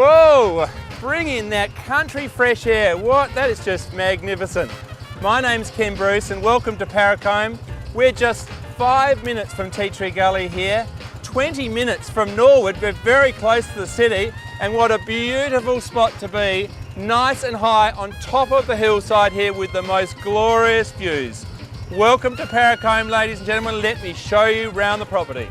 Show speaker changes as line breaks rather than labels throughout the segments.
Whoa, bring in that country fresh air. What? That is just magnificent. My name's Ken Bruce and welcome to Paracombe. We're just 5 minutes from Tea Tree Gully here, 20 minutes from Norwood. We're very close to the city, and what a beautiful spot to be. Nice and high on top of the hillside here with the most glorious views. Welcome to Paracombe, ladies and gentlemen. Let me show you around the property.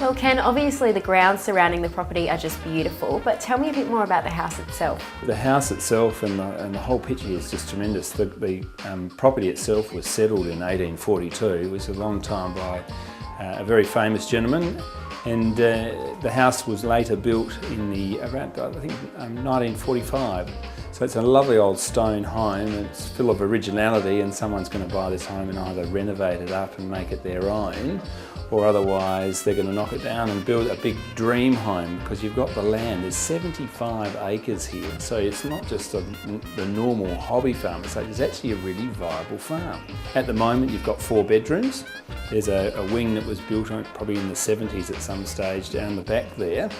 Well, Ken, obviously the grounds surrounding the property are just beautiful, but tell me a bit more about the house itself.
The house itself and the whole picture here is just tremendous. The property itself was settled in 1842. It was a long time by a very famous gentleman, and the house was later built in around 1945. So it's a lovely old stone home. It's full of originality, and someone's going to buy this home and either renovate it up and make it their own, or otherwise they're going to knock it down and build a big dream home, because you've got the land. There's 75 acres here, so it's not just the normal hobby farm. It's actually a really viable farm. At the moment you've got 4 bedrooms. There's a wing that was built on probably in the 70s at some stage down the back there,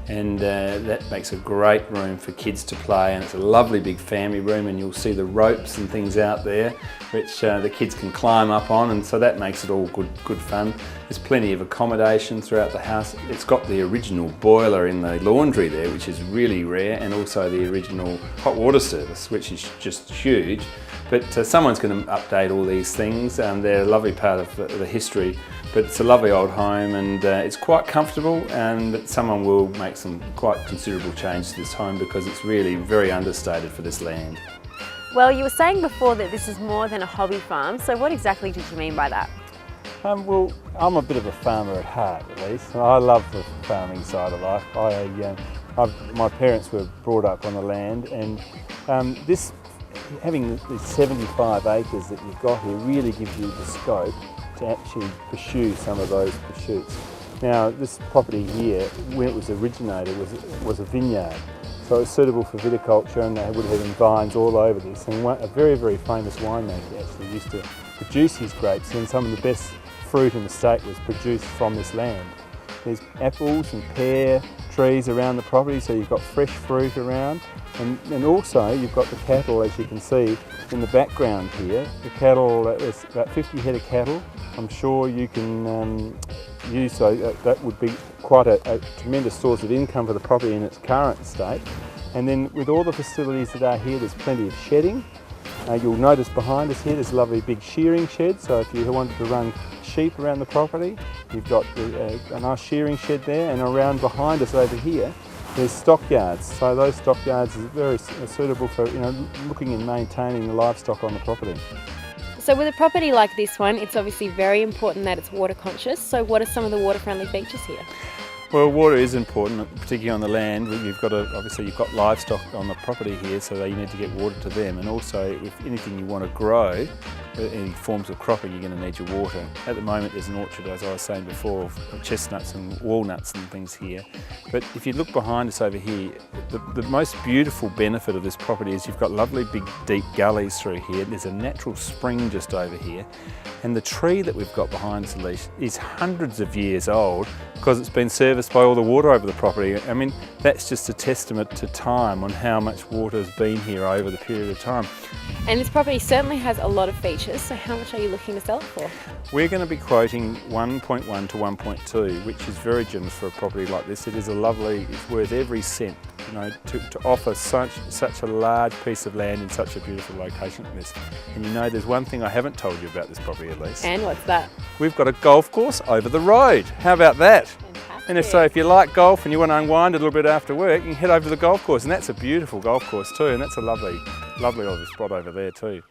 and that makes a great room for kids to play, and it's a lovely big family room, and you'll see the ropes and things out there which the kids can climb up on, and so that makes it all good fun. There's plenty of accommodation throughout the house. It's got the original boiler in the laundry there, which is really rare, and also the original hot water service, which is just huge. But someone's going to update all these things. They're a lovely part of the history, but it's a lovely old home, and it's quite comfortable, and someone will make some quite considerable change to this home because it's really very understated for this land.
Well, you were saying before that this is more than a hobby farm, so what exactly did you mean by that?
Well, I'm a bit of a farmer at heart, at least. I love the farming side of life. My parents were brought up on the land, and having these 75 acres that you've got here really gives you the scope to actually pursue some of those pursuits. Now, this property here, when it was originated, was a vineyard. So it's suitable for viticulture, and they would have vines all over this. And a very, very famous winemaker actually used to produce his grapes, and some of the best fruit in the state was produced from this land. There's apples and pear trees around the property, so you've got fresh fruit around. And also you've got the cattle, as you can see in the background here. The cattle, there's about 50 head of cattle. I'm sure you can use, so that would be quite a tremendous source of income for the property in its current state. And then with all the facilities that are here, there's plenty of shedding. You'll notice behind us here there's a lovely big shearing shed, so if you wanted to run sheep around the property, you've got a nice shearing shed there, and around behind us over here there's stockyards. So those stockyards are very suitable for looking and maintaining the livestock on the property.
So with a property like this one, it's obviously very important that it's water conscious. So what are some of the water friendly features here?
Well, water is important, particularly on the land. Obviously you've got livestock on the property here, so you need to get water to them. And also, if anything you want to grow, any forms of cropping, you're going to need your water. At the moment there's an orchard, as I was saying before, of chestnuts and walnuts and things here. But if you look behind us over here, the most beautiful benefit of this property is you've got lovely big deep gullies through here. There's a natural spring just over here. And the tree that we've got behind us, Elise, is hundreds of years old because it's been serviced by all the water over the property. I mean, that's just a testament to time on how much water has been here over the period of time.
And this property certainly has a lot of features, so how much are you looking to sell it for?
We're going to be quoting 1.1 to 1.2, which is very generous for a property like this. It is it's worth every cent, to offer such a large piece of land in such a beautiful location like this. And there's one thing I haven't told you about this property, at least.
And what's that?
We've got a golf course over the road. How about that?
Fantastic.
And if you like golf and you want to unwind a little bit after work, you can head over to the golf course, and that's a beautiful golf course too, and that's a lovely spot over there too.